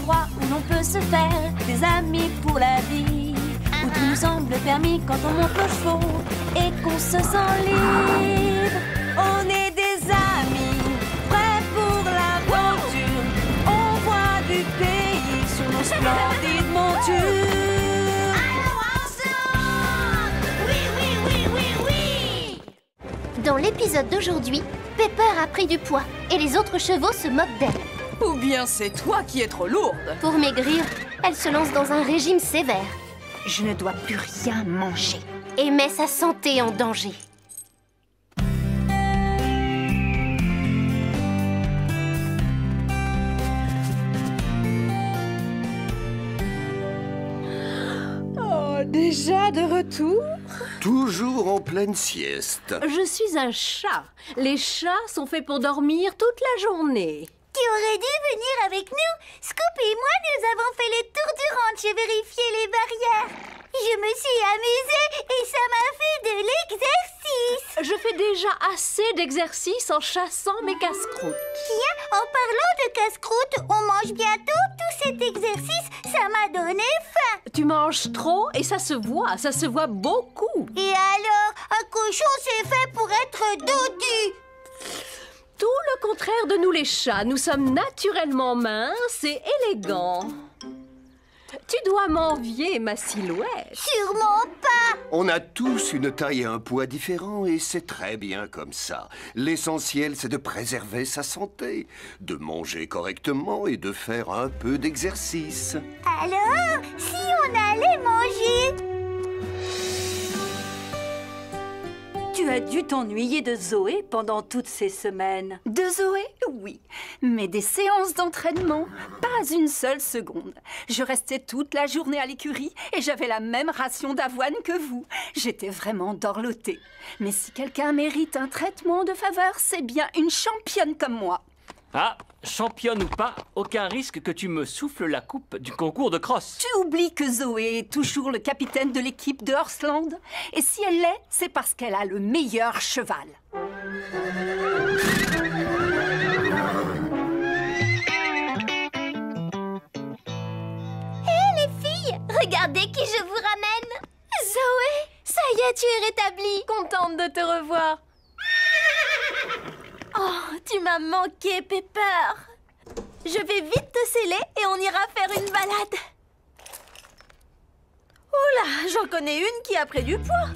endroit où l'on peut se faire des amis pour la vie, où tout nous semble permis quand on monte nos chevaux et qu'on se sent libre. On est des amis, prêts pour l'aventure. On voit du pays sur nos splendides montures. Allons ensemble! Oui, oui, oui, oui, oui! Dans l'épisode d'aujourd'hui, Pepper a pris du poids et les autres chevaux se moquent d'elle. Ou bien c'est toi qui es trop lourde. Pour maigrir, elle se lance dans un régime sévère Je ne dois plus rien manger. et met sa santé en danger. Oh, déjà de retour? Toujours en pleine sieste. Je suis un chat. Les chats sont faits pour dormir toute la journée. Qui aurait dû venir avec nous? Scoop et moi, nous avons fait le tour du ranch et vérifié les barrières. Je me suis amusée et ça m'a fait de l'exercice. Je fais déjà assez d'exercices en chassant mes casse-croûtes. Tiens, en parlant de casse-croûte, on mange bientôt tout cet exercice. Ça m'a donné faim. Tu manges trop et ça se voit beaucoup. Et alors, un cochon, c'est fait pour être dodu. Tout le contraire de nous les chats. Nous sommes naturellement minces et élégants. Tu dois m'envier ma silhouette. Sûrement pas. On a tous une taille et un poids différents et c'est très bien comme ça. L'essentiel, c'est de préserver sa santé, de manger correctement et de faire un peu d'exercice. Alors, si on allait manger? Tu as dû t'ennuyer de Zoé pendant toutes ces semaines. De Zoé, oui. Mais des séances d'entraînement, pas une seule seconde. Je restais toute la journée à l'écurie et j'avais la même ration d'avoine que vous. J'étais vraiment dorlotée. Mais si quelqu'un mérite un traitement de faveur, c'est bien une championne comme moi. Ah, championne ou pas, aucun risque que tu me souffles la coupe du concours de cross. Tu oublies que Zoé est toujours le capitaine de l'équipe de Horseland. Et si elle l'est, c'est parce qu'elle a le meilleur cheval. Les filles, regardez qui je vous ramène. Zoé, ça y est, tu es rétablie. Contente de te revoir. Oh, tu m'as manqué, Pepper. Je vais vite te sceller et on ira faire une balade. Oula, j'en connais une qui a pris du poids.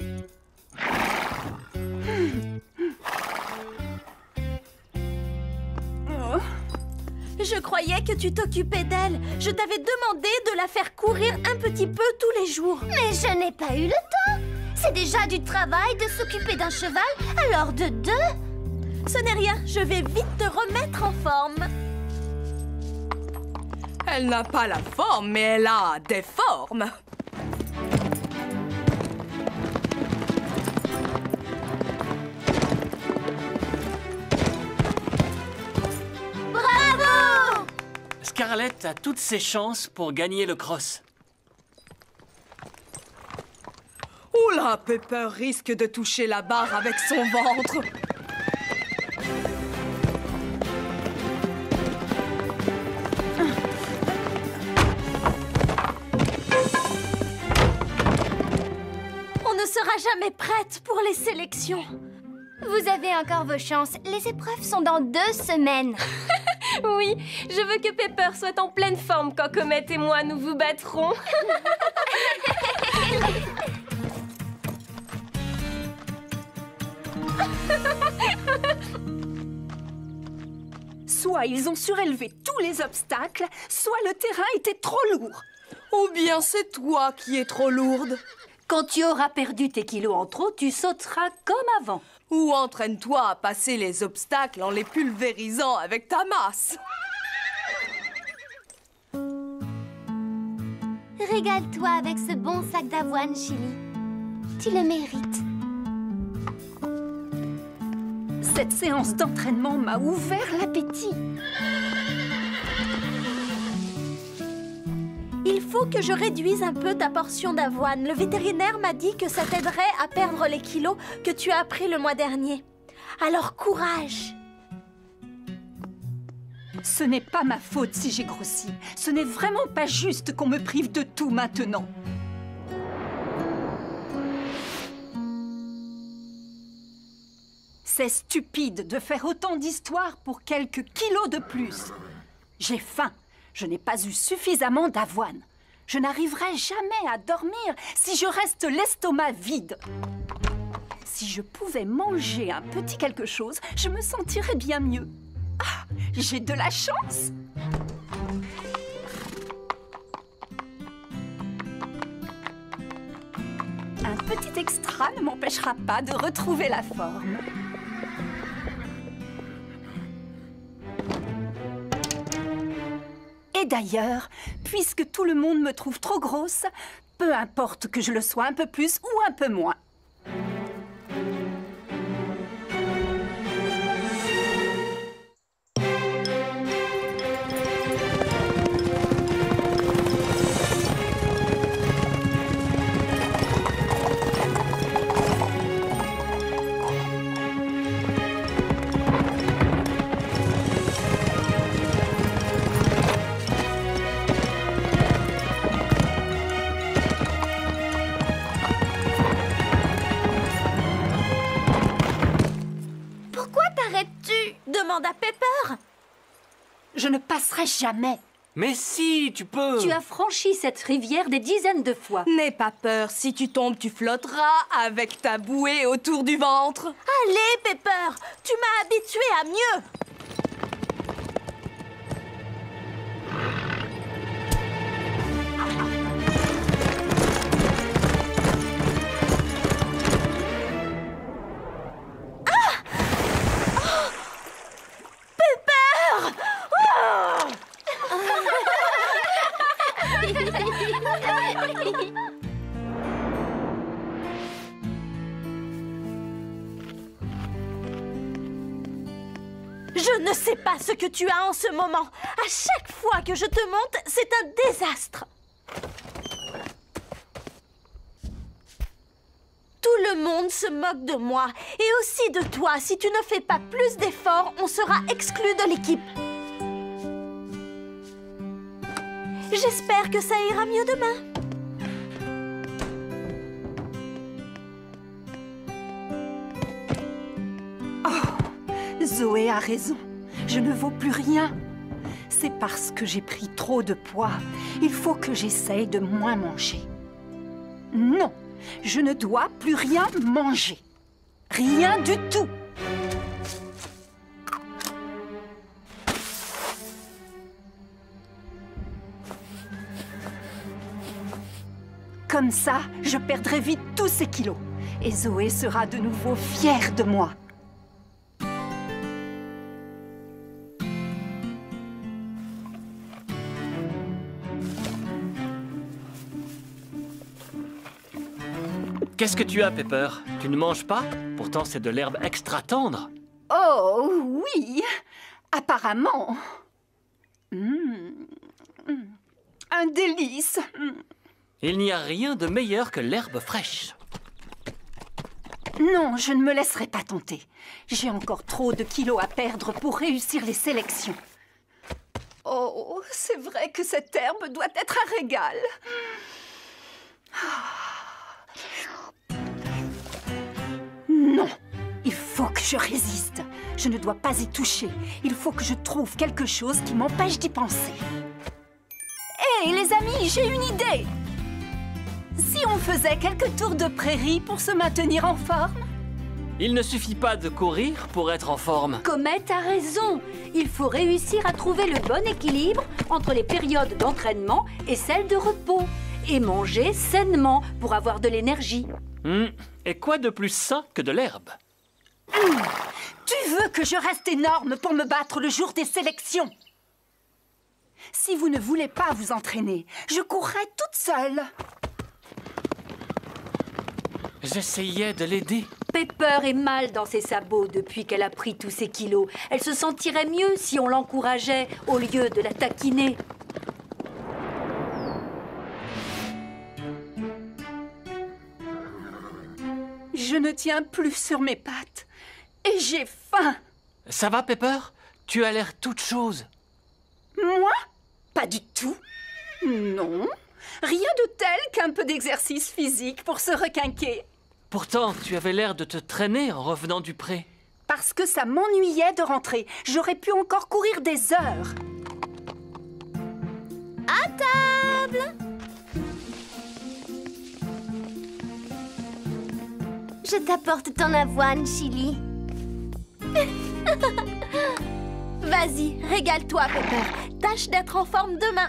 Je croyais que tu t'occupais d'elle. Je t'avais demandé de la faire courir un petit peu tous les jours. Mais je n'ai pas eu le temps. C'est déjà du travail de s'occuper d'un cheval, alors de deux. Ce n'est rien, je vais vite te remettre en forme. Elle n'a pas la forme, mais elle a des formes. Bravo! Scarlett a toutes ses chances pour gagner le cross. Oula, Pepper risque de toucher la barre avec son ventre. On ne sera jamais prête pour les sélections. Vous avez encore vos chances. Les épreuves sont dans 2 semaines. Oui, je veux que Pepper soit en pleine forme quand Comet et moi nous vous battrons. Soit ils ont surélevé tous les obstacles, soit le terrain était trop lourd. Ou bien c'est toi qui es trop lourde. Quand tu auras perdu tes kilos en trop, tu sauteras comme avant. Ou entraîne-toi à passer les obstacles en les pulvérisant avec ta masse. Régale-toi avec ce bon sac d'avoine, Chili. Tu le mérites. Cette séance d'entraînement m'a ouvert l'appétit. Il faut que je réduise un peu ta portion d'avoine. Le vétérinaire m'a dit que ça t'aiderait à perdre les kilos que tu as pris le mois dernier. Alors courage! Ce n'est pas ma faute si j'ai grossi. Ce n'est vraiment pas juste qu'on me prive de tout maintenant. C'est stupide de faire autant d'histoires pour quelques kilos de plus. J'ai faim. Je n'ai pas eu suffisamment d'avoine. Je n'arriverai jamais à dormir si je reste l'estomac vide. Si je pouvais manger un petit quelque chose, je me sentirais bien mieux. Ah, j'ai de la chance! Un petit extra ne m'empêchera pas de retrouver la forme. Et d'ailleurs, puisque tout le monde me trouve trop grosse, peu importe que je le sois un peu plus ou un peu moins. Demande à Pepper. Je ne passerai jamais. Mais si, tu peux. Tu as franchi cette rivière des dizaines de fois. N'aie pas peur, si tu tombes, tu flotteras avec ta bouée autour du ventre. Allez, Pepper, tu m'as habituée à mieux. Je ne sais pas ce que tu as en ce moment. À chaque fois que je te monte, c'est un désastre. Tout le monde se moque de moi. Et aussi de toi. Si tu ne fais pas plus d'efforts, on sera exclu de l'équipe. J'espère que ça ira mieux demain. Zoé a raison. Je ne vaux plus rien. C'est parce que j'ai pris trop de poids. Il faut que j'essaye de moins manger. Non, je ne dois plus rien manger. Rien du tout. Comme ça, je perdrai vite tous ces kilos. Et Zoé sera de nouveau fière de moi. Qu'est-ce que tu as, Pepper? Tu ne manges pas? Pourtant, c'est de l'herbe extra tendre. Oh, oui, apparemment. Un délice. Il n'y a rien de meilleur que l'herbe fraîche. Non, je ne me laisserai pas tenter. J'ai encore trop de kilos à perdre pour réussir les sélections. Oh, c'est vrai que cette herbe doit être un régal. Non, il faut que je résiste. Je ne dois pas y toucher. Il faut que je trouve quelque chose qui m'empêche d'y penser. Hé, les amis, j'ai une idée! Si on faisait quelques tours de prairie pour se maintenir en forme? Il ne suffit pas de courir pour être en forme. Comet a raison. Il faut réussir à trouver le bon équilibre entre les périodes d'entraînement et celles de repos. Et manger sainement pour avoir de l'énergie. Et quoi de plus sain que de l'herbe? Tu veux que je reste énorme pour me battre le jour des sélections? Si vous ne voulez pas vous entraîner, je courrai toute seule. J'essayais de l'aider. Pepper est mal dans ses sabots depuis qu'elle a pris tous ses kilos. Elle se sentirait mieux si on l'encourageait au lieu de la taquiner. Je ne tiens plus sur mes pattes. Et j'ai faim. Ça va, Pepper? Tu as l'air toute chose. Moi? Pas du tout. Non. Rien de tel qu'un peu d'exercice physique pour se requinquer. Pourtant, tu avais l'air de te traîner en revenant du pré. Parce que ça m'ennuyait de rentrer. J'aurais pu encore courir des heures. À table! Je t'apporte ton avoine, Chili. Vas-y, régale-toi, Pepper. Tâche d'être en forme demain.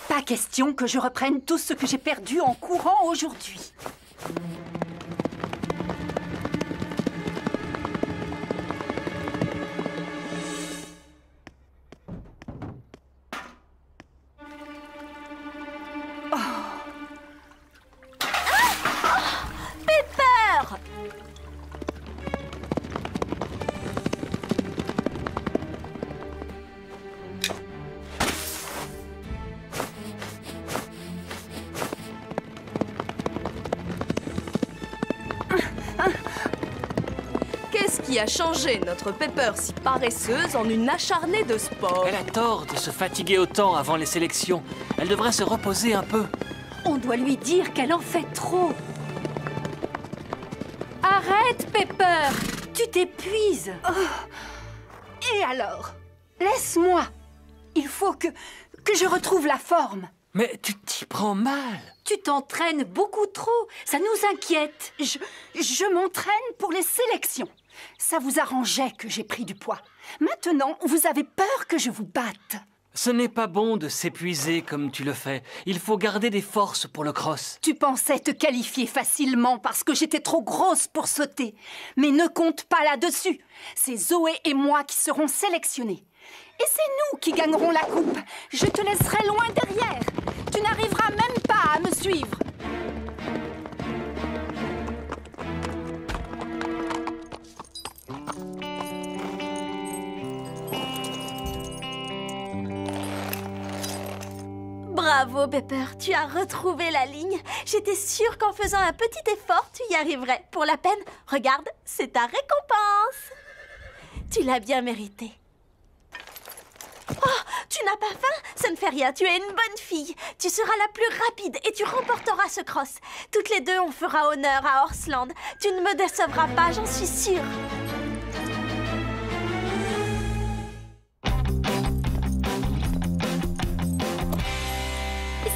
Pas question que je reprenne tout ce que j'ai perdu en courant aujourd'hui. Pepper! Qu'est-ce qui a changé notre Pepper si paresseuse en une acharnée de sport? Elle a tort de se fatiguer autant avant les sélections. Elle devrait se reposer un peu. On doit lui dire qu'elle en fait trop. Arrête, Pepper! Tu t'épuises. Et alors? Laisse-moi. Il faut que je retrouve la forme. Mais tu t'y prends mal. Tu t'entraînes beaucoup trop. Ça nous inquiète. Je m'entraîne pour les sélections. Ça vous arrangeait que j'ai pris du poids. Maintenant, vous avez peur que je vous batte. Ce n'est pas bon de s'épuiser comme tu le fais. Il faut garder des forces pour le cross. Tu pensais te qualifier facilement parce que j'étais trop grosse pour sauter. Mais ne compte pas là-dessus. C'est Zoé et moi qui serons sélectionnés. Et c'est nous qui gagnerons la coupe. Je te laisserai loin derrière. Tu n'arriveras même pas à me suivre. Bravo, Pepper, tu as retrouvé la ligne. J'étais sûre qu'en faisant un petit effort, tu y arriverais. Pour la peine, regarde, c'est ta récompense. Tu l'as bien mérité. Oh, tu n'as pas faim? Ça ne fait rien, tu es une bonne fille. Tu seras la plus rapide et tu remporteras ce cross. Toutes les deux, on fera honneur à Horseland. Tu ne me décevras pas, j'en suis sûre.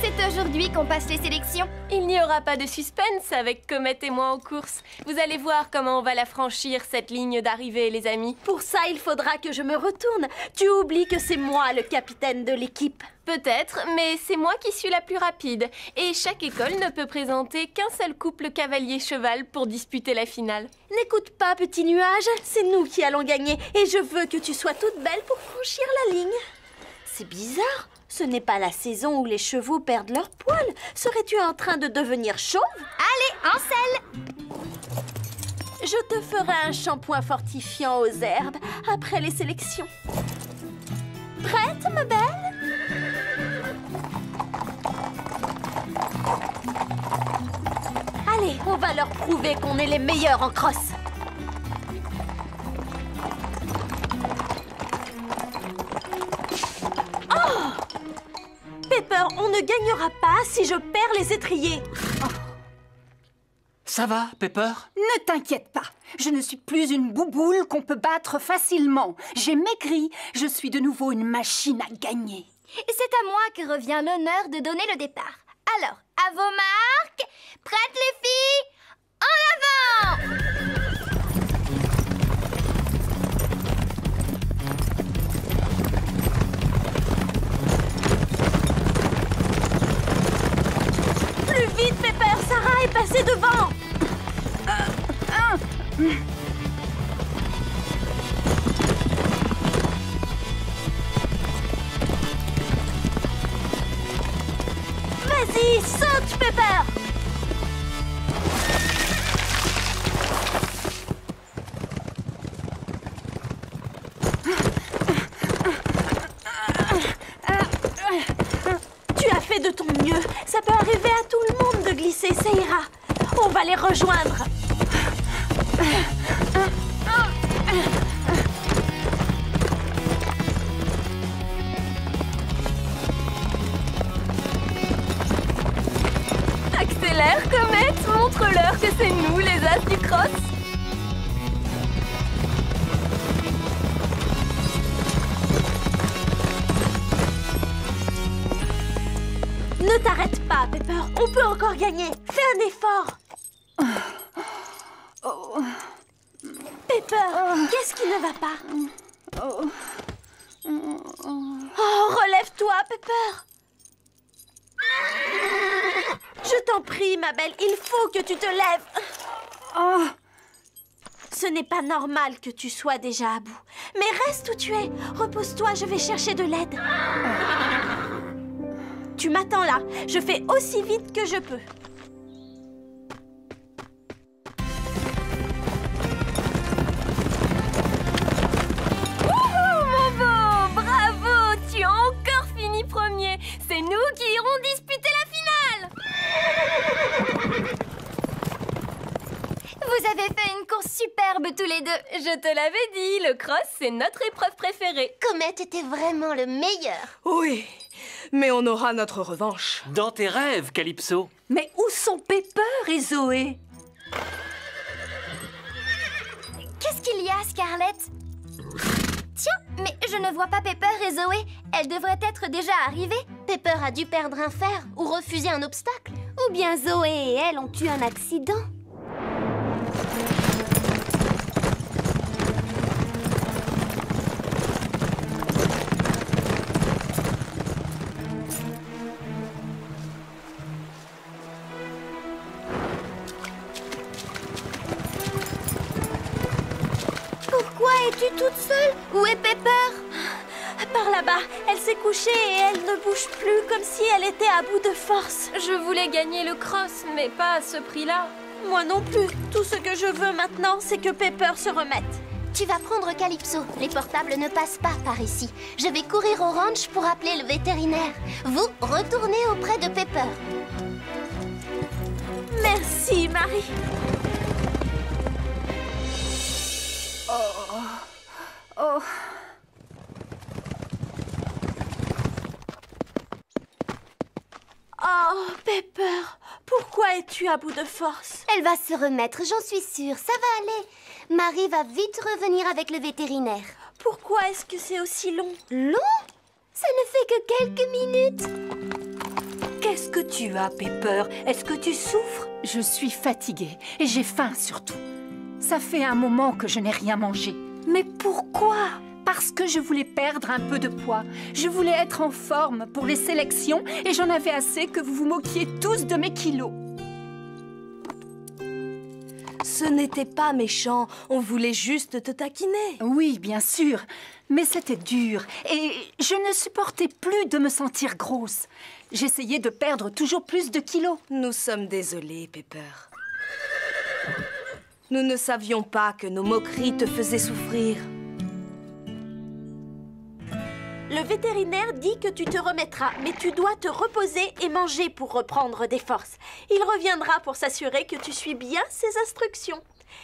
C'est aujourd'hui qu'on passe les sélections. Il n'y aura pas de suspense avec Comet et moi en course. Vous allez voir comment on va la franchir, cette ligne d'arrivée, les amis. Pour ça, il faudra que je me retourne. Tu oublies que c'est moi le capitaine de l'équipe. Peut-être, mais c'est moi qui suis la plus rapide. Et chaque école ne peut présenter qu'un seul couple cavalier-cheval pour disputer la finale. N'écoute pas, petit nuage. C'est nous qui allons gagner. Et je veux que tu sois toute belle pour franchir la ligne. C'est bizarre. Ce n'est pas la saison où les chevaux perdent leurs poils. Serais-tu en train de devenir chauve? Allez, en selle! Je te ferai un shampoing fortifiant aux herbes après les sélections. Prête, ma belle? Allez, on va leur prouver qu'on est les meilleurs en crosse. Pepper, on ne gagnera pas si je perds les étriers. Ça va, Pepper? Ne t'inquiète pas. Je ne suis plus une bouboule qu'on peut battre facilement. J'ai maigri. Je suis de nouveau une machine à gagner. Et c'est à moi que revient l'honneur de donner le départ. Alors, à vos marques, prêtes les filles, en avant! Plus vite, Pepper, Sarah est passée devant. Vas-y, saute, Pepper. Tu as fait de ton mieux. Ça peut arriver à tout le monde de glisser, ça ira. On va les rejoindre. montre-leur que c'est nous les As du cross. Ne t'arrête pas, Pepper. On peut encore gagner. Fais un effort. Pepper, qu'est-ce qui ne va pas? Oh, relève-toi, Pepper. Je t'en prie, ma belle, il faut que tu te lèves. Ce n'est pas normal que tu sois déjà à bout. Mais reste où tu es. Repose-toi, je vais chercher de l'aide. Tu m'attends là. Je fais aussi vite que je peux. Tu as encore fini premier. C'est nous qui irons disputer la finale. Vous avez fait une course superbe tous les deux. Je te l'avais dit, le cross, c'est notre épreuve préférée. Comet était vraiment le meilleur. Oui, mais on aura notre revanche. Dans tes rêves, Calypso. Mais où sont Pepper et Zoé? Qu'est-ce qu'il y a, Scarlett? Tiens, mais je ne vois pas Pepper et Zoé. Elles devraient être déjà arrivées. Pepper a dû perdre un fer ou refuser un obstacle. Ou bien Zoé et elle ont eu un accident. Pourquoi es-tu toute seule? Où est Pepper? Par là-bas, elle s'est couchée et elle ne bouge plus comme si elle était à bout de force. Je voulais gagner le cross, mais pas à ce prix-là. Moi non plus. Tout ce que je veux maintenant, c'est que Pepper se remette. Tu vas prendre Calypso. Les portables ne passent pas par ici. Je vais courir au ranch pour appeler le vétérinaire. Vous, retournez auprès de Pepper. Merci, Marie. Oh, Pepper, pourquoi es-tu à bout de force? Elle va se remettre, j'en suis sûre. Ça va aller. Marie va vite revenir avec le vétérinaire. Pourquoi est-ce que c'est aussi long? Long? Ça ne fait que quelques minutes. Qu'est-ce que tu as, Pepper? Est-ce que tu souffres? Je suis fatiguée et j'ai faim surtout. Ça fait un moment que je n'ai rien mangé. Mais pourquoi? Parce que je voulais perdre un peu de poids. Je voulais être en forme pour les sélections et j'en avais assez que vous vous moquiez tous de mes kilos. Ce n'était pas méchant, on voulait juste te taquiner. Oui, bien sûr, mais c'était dur et je ne supportais plus de me sentir grosse. J'essayais de perdre toujours plus de kilos. Nous sommes désolés, Pepper. Nous ne savions pas que nos moqueries te faisaient souffrir. Le vétérinaire dit que tu te remettras, mais tu dois te reposer et manger pour reprendre des forces. Il reviendra pour s'assurer que tu suis bien ses instructions.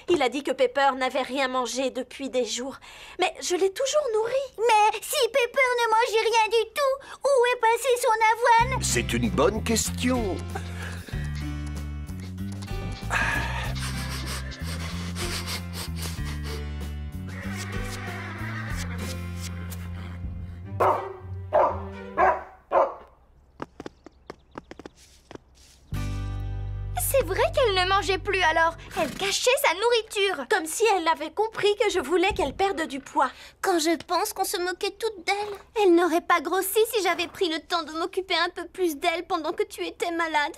Il a dit que Pepper n'avait rien mangé depuis des jours, mais je l'ai toujours nourrie. Mais si Pepper ne mangeait rien du tout, où est passée son avoine? C'est une bonne question. C'est vrai qu'elle ne mangeait plus alors. Elle cachait sa nourriture. Comme si elle avait compris que je voulais qu'elle perde du poids. Quand je pense qu'on se moquait toutes d'elle. Elle n'aurait pas grossi si j'avais pris le temps de m'occuper un peu plus d'elle pendant que tu étais malade.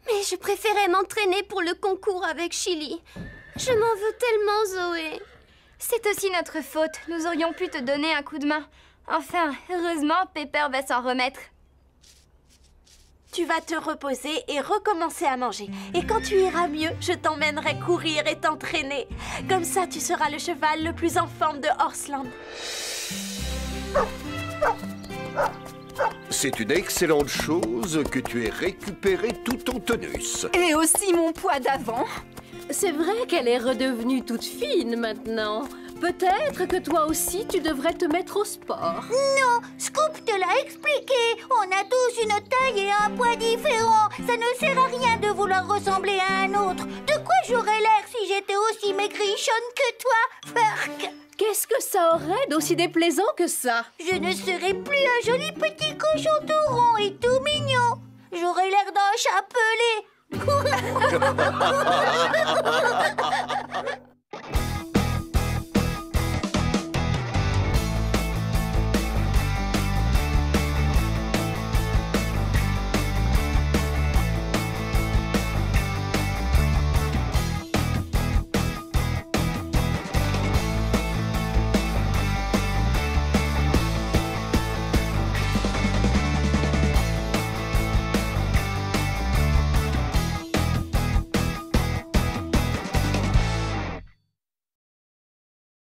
Mais je préférais m'entraîner pour le concours avec Chili. Je m'en veux tellement, Zoé. C'est aussi notre faute. Nous aurions pu te donner un coup de main. Enfin, heureusement, Pepper va s'en remettre. Tu vas te reposer et recommencer à manger. Et quand tu iras mieux, je t'emmènerai courir et t'entraîner. Comme ça, tu seras le cheval le plus en forme de Horseland. C'est une excellente chose que tu aies récupéré tout ton tonus. Et aussi mon poids d'avant. C'est vrai qu'elle est redevenue toute fine maintenant. peut-être que toi aussi tu devrais te mettre au sport. Non, Scoop te l'a expliqué. On a tous une taille et un poids différents. Ça ne sert à rien de vouloir ressembler à un autre. De quoi j'aurais l'air si j'étais aussi maigrichonne que toi, Furk? Qu'est-ce que ça aurait d'aussi déplaisant que ça? Je ne serais plus un joli petit cochon tout rond et tout mignon. J'aurais l'air d'un chat pelé.